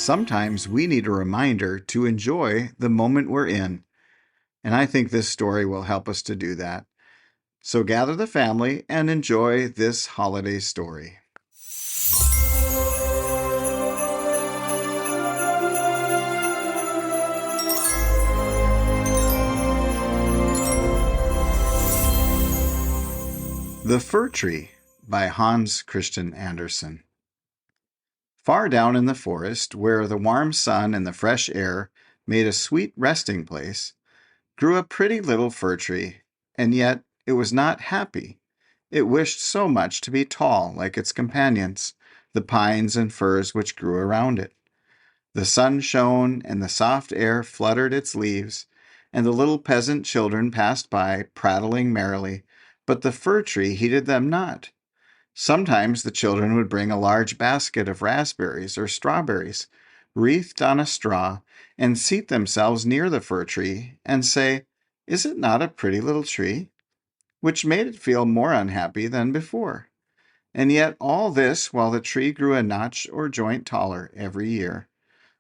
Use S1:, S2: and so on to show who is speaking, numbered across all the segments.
S1: Sometimes we need a reminder to enjoy the moment we're in, and I think this story will help us to do that. So gather the family and enjoy this holiday story. The Fir Tree by Hans Christian Andersen. Far down in the forest, where the warm sun and the fresh air made a sweet resting place, grew a pretty little fir tree, and yet it was not happy. It wished so much to be tall like its companions, the pines and firs which grew around it. The sun shone, and the soft air fluttered its leaves, and the little peasant children passed by, prattling merrily, but the fir tree heeded them not. Sometimes the children would bring a large basket of raspberries or strawberries, wreathed on a straw, and seat themselves near the fir tree, and say, "Is it not a pretty little tree?" which made it feel more unhappy than before. And yet all this while the tree grew a notch or joint taller every year.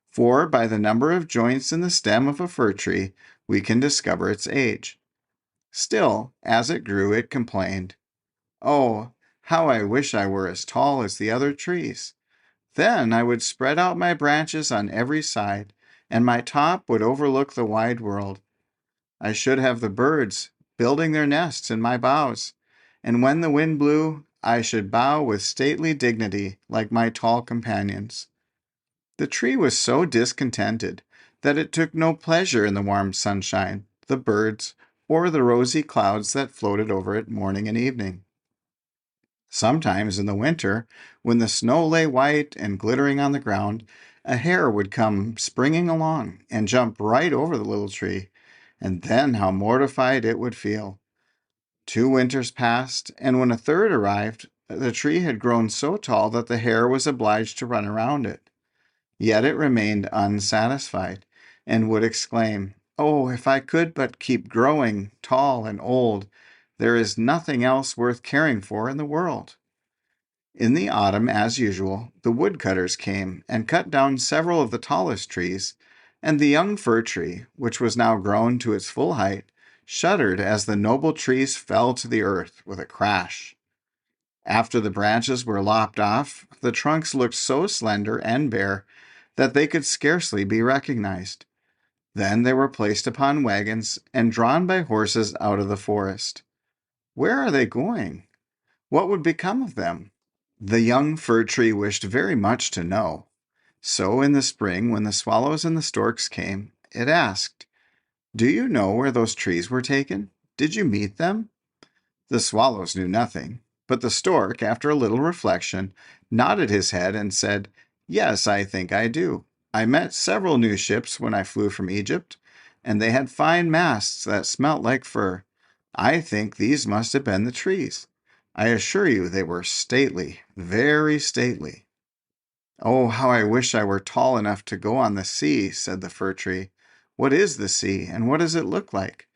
S1: For by the number of joints in the stem of a fir tree, we can discover its age. Still, as it grew, it complained, "Oh, how I wish I were as tall as the other trees. Then I would spread out my branches on every side, and my top would overlook the wide world. I should have the birds building their nests in my boughs, and when the wind blew, I should bow with stately dignity like my tall companions." The tree was so discontented that it took no pleasure in the warm sunshine, the birds, or the rosy clouds that floated over it morning and evening. Sometimes in the winter, when the snow lay white and glittering on the ground, a hare would come springing along and jump right over the little tree, and then how mortified it would feel. 2 winters passed, and when a third arrived, the tree had grown so tall that the hare was obliged to run around it. Yet it remained unsatisfied, and would exclaim, "Oh, if I could but keep growing tall and old, there is nothing else worth caring for in the world." In the autumn, as usual, the woodcutters came and cut down several of the tallest trees, and the young fir tree, which was now grown to its full height, shuddered as the noble trees fell to the earth with a crash. After the branches were lopped off, the trunks looked so slender and bare that they could scarcely be recognized. Then they were placed upon wagons and drawn by horses out of the forest. Where are they going? What would become of them? The young fir tree wished very much to know. So in the spring, when the swallows and the storks came, it asked, "Do you know where those trees were taken? Did you meet them?" The swallows knew nothing, but the stork, after a little reflection, nodded his head and said, "Yes, I think I do. I met several new ships when I flew from Egypt, and they had fine masts that smelt like fir. I think these must have been the trees. I assure you they were stately, very stately." "Oh, how I wish I were tall enough to go on the sea," said the fir tree. "What is the sea, and what does it look like?"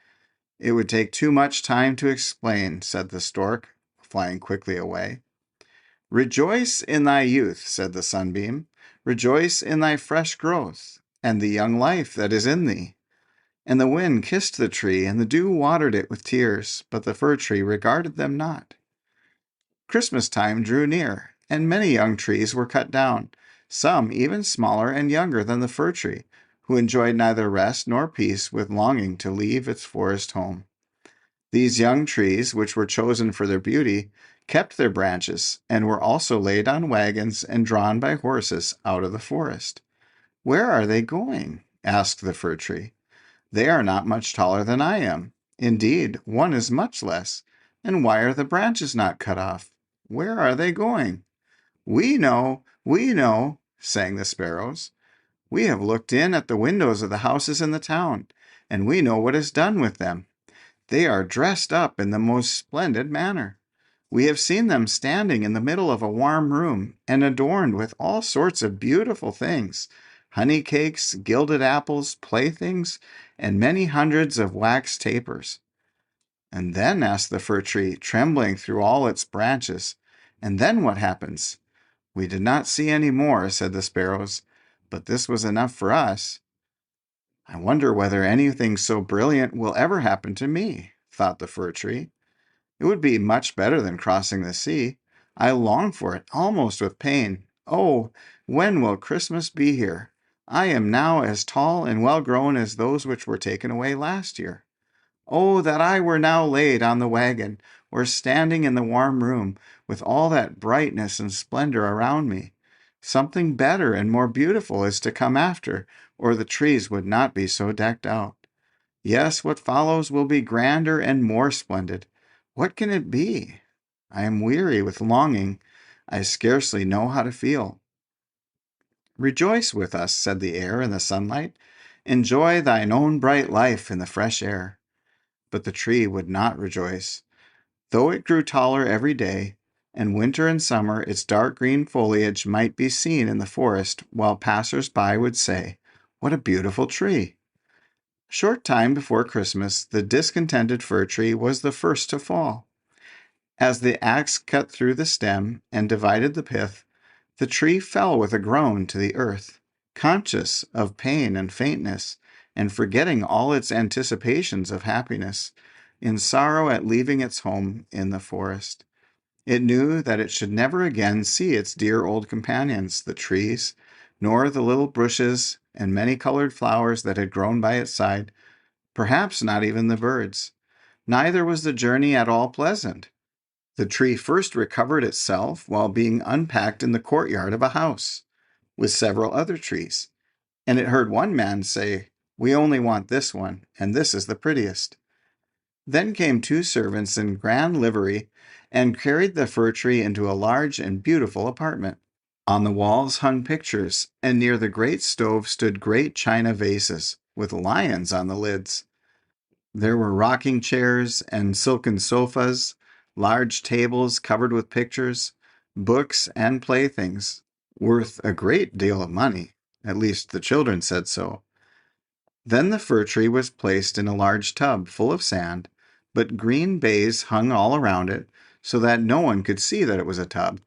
S1: "It would take too much time to explain," said the stork, flying quickly away. "Rejoice in thy youth," said the sunbeam. "Rejoice in thy fresh growth, and the young life that is in thee." And the wind kissed the tree, and the dew watered it with tears, but the fir tree regarded them not. Christmas time drew near, and many young trees were cut down, some even smaller and younger than the fir tree, who enjoyed neither rest nor peace with longing to leave its forest home. These young trees, which were chosen for their beauty, kept their branches, and were also laid on wagons and drawn by horses out of the forest. "Where are they going?" asked the fir tree. "They are not much taller than I am. Indeed, one is much less. And why are the branches not cut off? Where are they going?" We know," sang the sparrows. "We have looked in at the windows of the houses in the town, and we know what is done with them. They are dressed up in the most splendid manner. We have seen them standing in the middle of a warm room and adorned with all sorts of beautiful things, honey cakes, gilded apples, playthings, and many hundreds of wax tapers." "And then," asked the fir tree, trembling through all its branches, "and then what happens?" "We did not see any more," said the sparrows, but this was enough for us. I wonder whether anything so brilliant will ever happen to me, thought the fir tree. It would be much better than crossing the sea. I long for it, almost with pain. Oh, when will Christmas be here? I am now as tall and well grown as those which were taken away last year. Oh, that I were now laid on the wagon, or standing in the warm room, with all that brightness and splendor around me. Something better and more beautiful is to come after, or the trees would not be so decked out. Yes, what follows will be grander and more splendid. What can it be? I am weary with longing. I scarcely know how to feel. Rejoice with us, said the air in the sunlight. Enjoy thine own bright life in the fresh air. But the tree would not rejoice. Though it grew taller every day, and winter and summer its dark green foliage might be seen in the forest, while passers-by would say, "What a beautiful tree!" A short time before Christmas, the discontented fir tree was the first to fall. As the axe cut through the stem and divided the pith, the tree fell with a groan to the earth. Conscious of pain and faintness, and forgetting all its anticipations of happiness, in sorrow at leaving its home in the forest. It knew that it should never again see its dear old companions, the trees, nor the little bushes and many-colored flowers that had grown by its side, perhaps not even the birds. Neither was the journey at all pleasant. The tree first recovered itself while being unpacked in the courtyard of a house, with several other trees, and it heard one man say, "We only want this one, and this is the prettiest." Then came two servants in grand livery and carried the fir tree into a large and beautiful apartment. On the walls hung pictures, and near the great stove stood great china vases, with lions on the lids. There were rocking chairs and silken sofas, large tables covered with pictures, books and playthings, worth a great deal of money. At least the children said so. Then the fir tree was placed in a large tub full of sand, but green baize hung all around it, so that no one could see that it was a tub,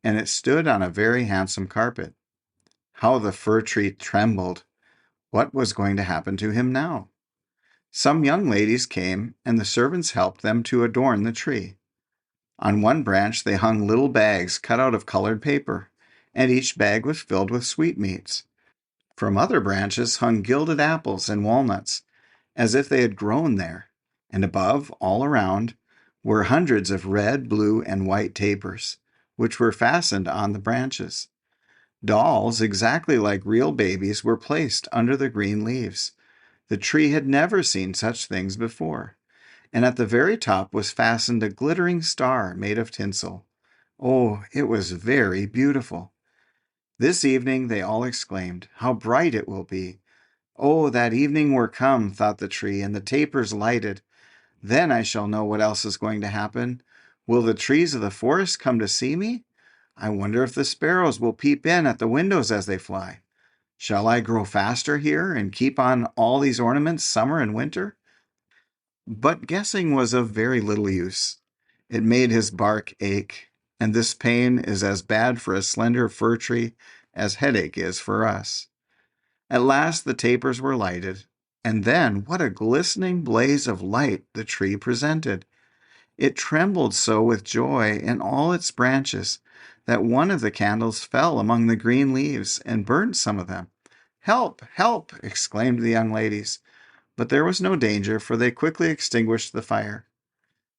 S1: and it stood on a very handsome carpet. How the fir tree trembled! What was going to happen to him now? Some young ladies came, and the servants helped them to adorn the tree. On one branch they hung little bags cut out of colored paper, and each bag was filled with sweetmeats. From other branches hung gilded apples and walnuts, as if they had grown there, and above, all around, were hundreds of red, blue, and white tapers, which were fastened on the branches. Dolls, exactly like real babies, were placed under the green leaves. The tree had never seen such things before, and at the very top was fastened a glittering star made of tinsel. Oh, it was very beautiful. This evening they all exclaimed, "How bright it will be!" Oh, that evening were come, thought the tree, and the tapers lighted. Then I shall know what else is going to happen. Will the trees of the forest come to see me? I wonder if the sparrows will peep in at the windows as they fly. Shall I grow faster here and keep on all these ornaments summer and winter? But guessing was of very little use. It made his bark ache, and this pain is as bad for a slender fir tree as headache is for us. At last the tapers were lighted, and then what a glistening blaze of light the tree presented! It trembled so with joy in all its branches that one of the candles fell among the green leaves and burnt some of them. "Help! Help!" exclaimed the young ladies. But there was no danger, for they quickly extinguished the fire.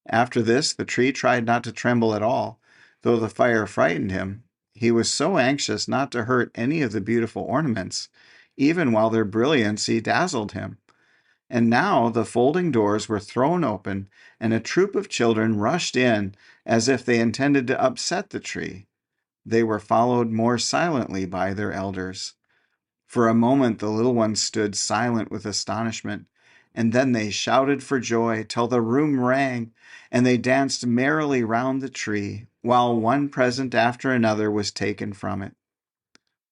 S1: After this, the tree tried not to tremble at all, though the fire frightened him. He was so anxious not to hurt any of the beautiful ornaments, even while their brilliancy dazzled him. And now the folding doors were thrown open, and a troop of children rushed in as if they intended to upset the tree. They were followed more silently by their elders. For a moment the little ones stood silent with astonishment, and then they shouted for joy till the room rang, and they danced merrily round the tree, while one present after another was taken from it.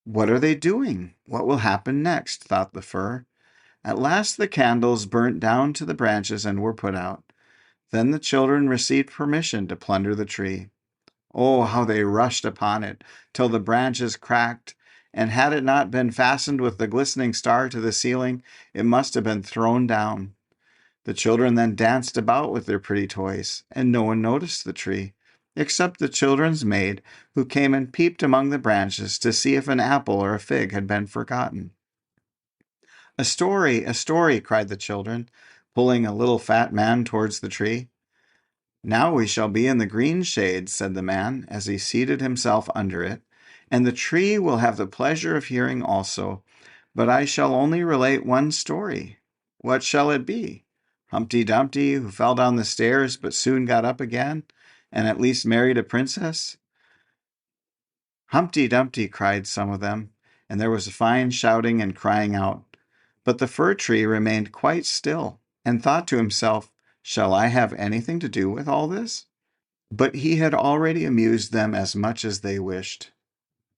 S1: "What are they doing? What will happen next?" thought the fir. At last the candles burnt down to the branches and were put out. Then the children received permission to plunder the tree. Oh, how they rushed upon it, till the branches cracked, and had it not been fastened with the glistening star to the ceiling, it must have been thrown down. The children then danced about with their pretty toys, and no one noticed the tree, except the children's maid, who came and peeped among the branches to see if an apple or a fig had been forgotten. A story, cried the children, pulling a little fat man towards the tree. Now we shall be in the green shade, said the man, as he seated himself under it, and the tree will have the pleasure of hearing also. But I shall only relate one story. What shall it be? Humpty Dumpty, who fell down the stairs but soon got up again, and at least married a princess? Humpty Dumpty, cried some of them, and there was a fine shouting and crying out. But the fir tree remained quite still, and thought to himself, shall I have anything to do with all this? But he had already amused them as much as they wished.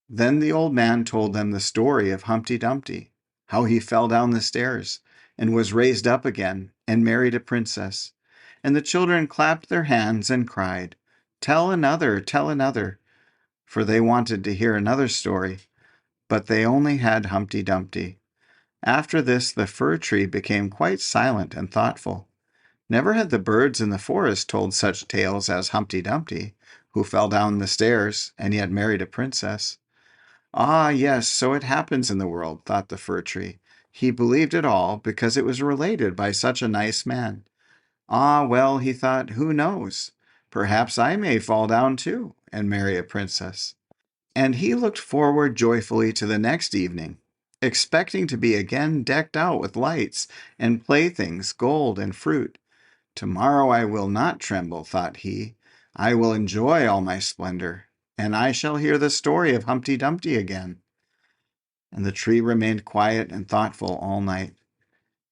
S1: Then the old man told them the story of Humpty Dumpty, how he fell down the stairs, and was raised up again, and married a princess. And the children clapped their hands and cried, tell another, for they wanted to hear another story, but they only had Humpty Dumpty. After this the fir tree became quite silent and thoughtful. Never had the birds in the forest told such tales as Humpty Dumpty, who fell down the stairs and yet married a princess. Ah, yes, so it happens in the world, thought the fir tree. He believed it all because it was related by such a nice man. Ah, well, he thought, who knows? Perhaps I may fall down too and marry a princess. And he looked forward joyfully to the next evening, expecting to be again decked out with lights and playthings, gold and fruit. Tomorrow I will not tremble, thought he. I will enjoy all my splendor, and I shall hear the story of Humpty Dumpty again. And the tree remained quiet and thoughtful all night.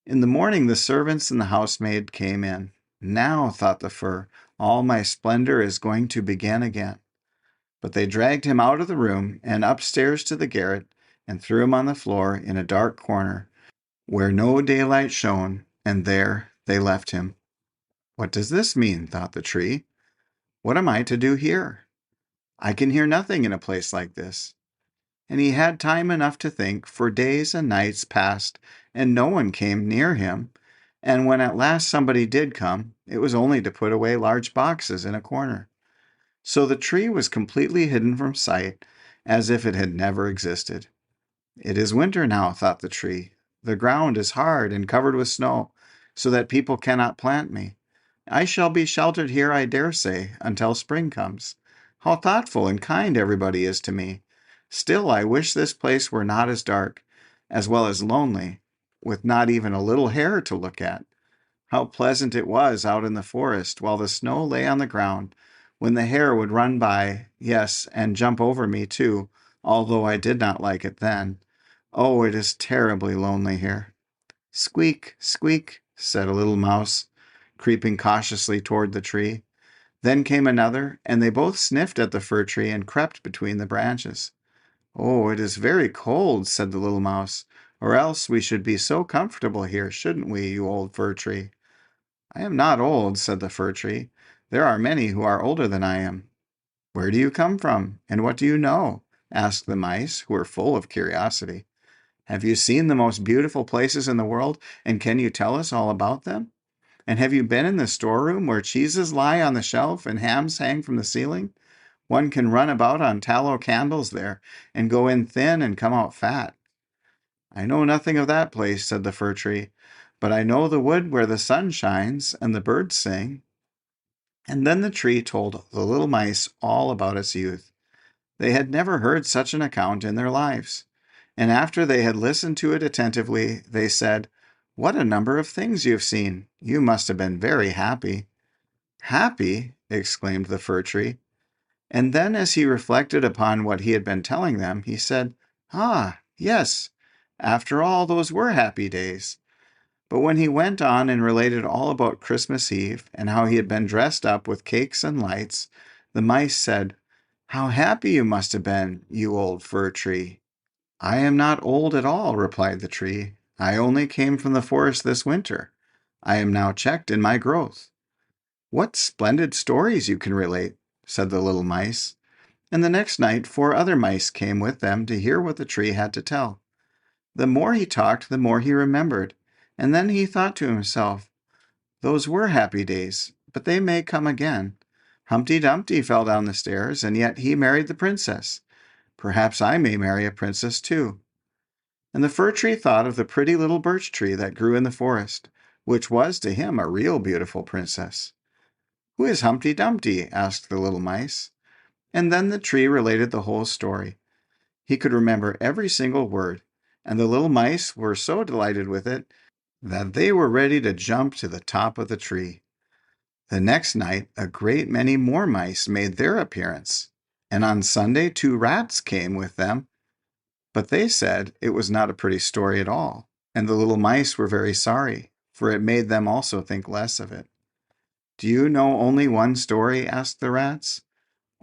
S1: In the morning the servants and the housemaid came in. Now, thought the fir, all my splendor is going to begin again. But they dragged him out of the room and upstairs to the garret and threw him on the floor in a dark corner where no daylight shone, and there they left him. What does this mean? Thought the tree. What am I to do here? I can hear nothing in a place like this. And he had time enough to think, for days and nights passed, and no one came near him. And when at last somebody did come, it was only to put away large boxes in a corner. So the tree was completely hidden from sight, as if it had never existed. It is winter now, thought the tree. The ground is hard and covered with snow, so that people cannot plant me. I shall be sheltered here, I dare say, until spring comes. How thoughtful and kind everybody is to me. Still, I wish this place were not as dark, as well as lonely, with not even a little hare to look at. How pleasant it was out in the forest while the snow lay on the ground, when the hare would run by, yes, and jump over me too, although I did not like it then. Oh, it is terribly lonely here. Squeak, squeak, said a little mouse, creeping cautiously toward the tree. Then came another, and they both sniffed at the fir tree and crept between the branches. Oh, it is very cold, said the little mouse, or else we should be so comfortable here, shouldn't we, you old fir tree? I am not old, said the fir tree. There are many who are older than I am. Where do you come from, and what do you know? Asked the mice, who were full of curiosity. Have you seen the most beautiful places in the world, and can you tell us all about them? And have you been in the storeroom where cheeses lie on the shelf and hams hang from the ceiling? One can run about on tallow candles there, and go in thin and come out fat. I know nothing of that place, said the fir tree, but I know the wood where the sun shines and the birds sing. And then the tree told the little mice all about its youth. They had never heard such an account in their lives. And after they had listened to it attentively, they said, What a number of things you have seen! You must have been very happy. Happy? Exclaimed the fir tree. And then as he reflected upon what he had been telling them, he said, Ah, yes, after all, those were happy days. But when he went on and related all about Christmas Eve and how he had been dressed up with cakes and lights, the mice said, How happy you must have been, you old fir tree. I am not old at all, replied the tree. I only came from the forest this winter. I am now checked in my growth. What splendid stories you can relate, said the little mice. And the next night 4 other mice came with them to hear what the tree had to tell. The more he talked, the more he remembered, and then he thought to himself, "Those were happy days, but they may come again. Humpty Dumpty fell down the stairs, and yet he married the princess. Perhaps I may marry a princess too." And the fir tree thought of the pretty little birch tree that grew in the forest, which was to him a real beautiful princess. "Who is Humpty Dumpty?" asked the little mice. And then the tree related the whole story. He could remember every single word, and the little mice were so delighted with it that they were ready to jump to the top of the tree. The next night, a great many more mice made their appearance, and on Sunday 2 rats came with them, but they said it was not a pretty story at all, and the little mice were very sorry, for it made them also think less of it. "Do you know only one story?" asked the rats.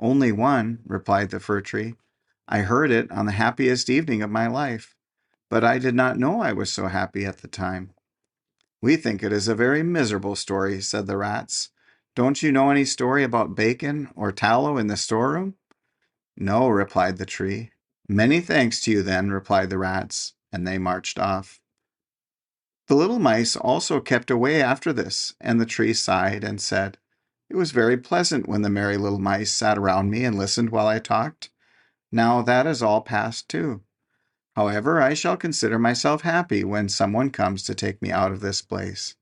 S1: "Only one," replied the fir tree. "I heard it on the happiest evening of my life, but I did not know I was so happy at the time." "We think it is a very miserable story," said the rats. "Don't you know any story about bacon or tallow in the storeroom?" "No," replied the tree. "Many thanks to you then," replied the rats, and they marched off. The little mice also kept away after this, and the tree sighed and said, "It was very pleasant when the merry little mice sat around me and listened while I talked. Now that is all past too. However, I shall consider myself happy when someone comes to take me out of this place."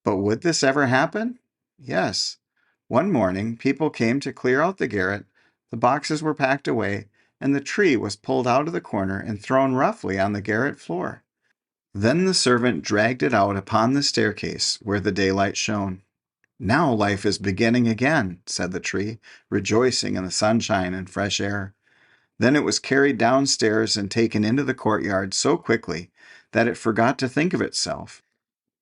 S1: But would this ever happen? Yes. One morning, people came to clear out the garret, the boxes were packed away, and the tree was pulled out of the corner and thrown roughly on the garret floor. Then the servant dragged it out upon the staircase where the daylight shone. "Now life is beginning again," said the tree, rejoicing in the sunshine and fresh air. Then it was carried downstairs and taken into the courtyard so quickly that it forgot to think of itself,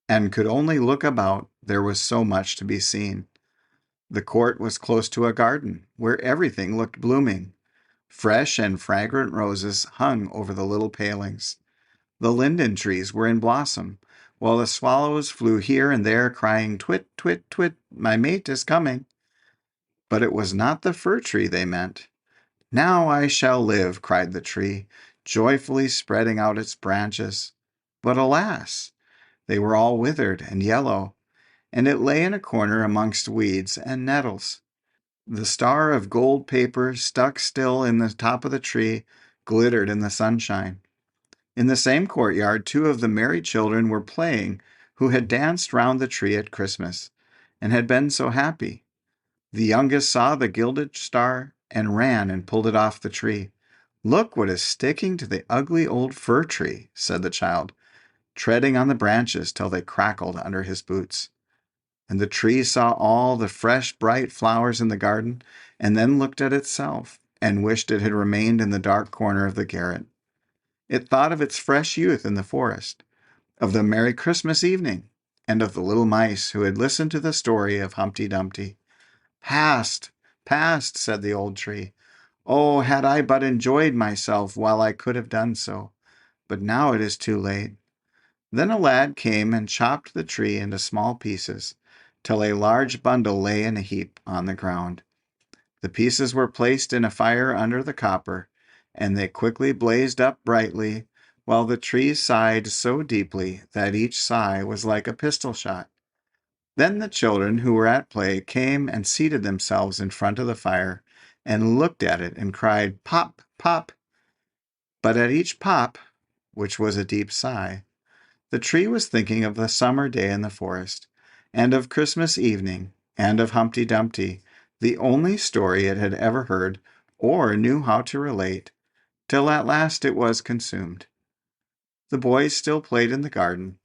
S1: and could only look about, there was so much to be seen. The court was close to a garden, where everything looked blooming. Fresh and fragrant roses hung over the little palings. The linden trees were in blossom, while the swallows flew here and there, crying, "Twit, twit, twit, my mate is coming." But it was not the fir tree they meant. "Now I shall live," cried the tree, joyfully spreading out its branches. But alas! They were all withered and yellow, and it lay in a corner amongst weeds and nettles. The star of gold paper stuck still in the top of the tree glittered in the sunshine. In the same courtyard 2 of the merry children were playing who had danced round the tree at Christmas, and had been so happy. The youngest saw the gilded star and ran and pulled it off the tree. "Look what is sticking to the ugly old fir tree," said the child, treading on the branches till they crackled under his boots. And the tree saw all the fresh, bright flowers in the garden, and then looked at itself, and wished it had remained in the dark corner of the garret. It thought of its fresh youth in the forest, of the merry Christmas evening, and of the little mice who had listened to the story of Humpty Dumpty. "Past, past," said the old tree. "Oh, had I but enjoyed myself while I could have done so! But now it is too late." Then a lad came and chopped the tree into small pieces, till a large bundle lay in a heap on the ground. The pieces were placed in a fire under the copper, and they quickly blazed up brightly, while the tree sighed so deeply that each sigh was like a pistol shot. Then the children who were at play came and seated themselves in front of the fire, and looked at it and cried, "Pop, pop!" But at each pop, which was a deep sigh, the tree was thinking of the summer day in the forest, and of Christmas evening, and of Humpty Dumpty, the only story it had ever heard or knew how to relate, till at last it was consumed. The boys still played in the garden,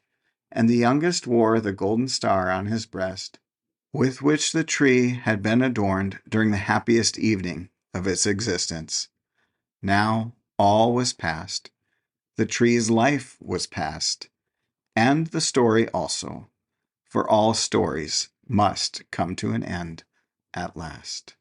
S1: and the youngest wore the golden star on his breast, with which the tree had been adorned during the happiest evening of its existence. Now all was past. The tree's life was past, and the story also, for all stories must come to an end at last.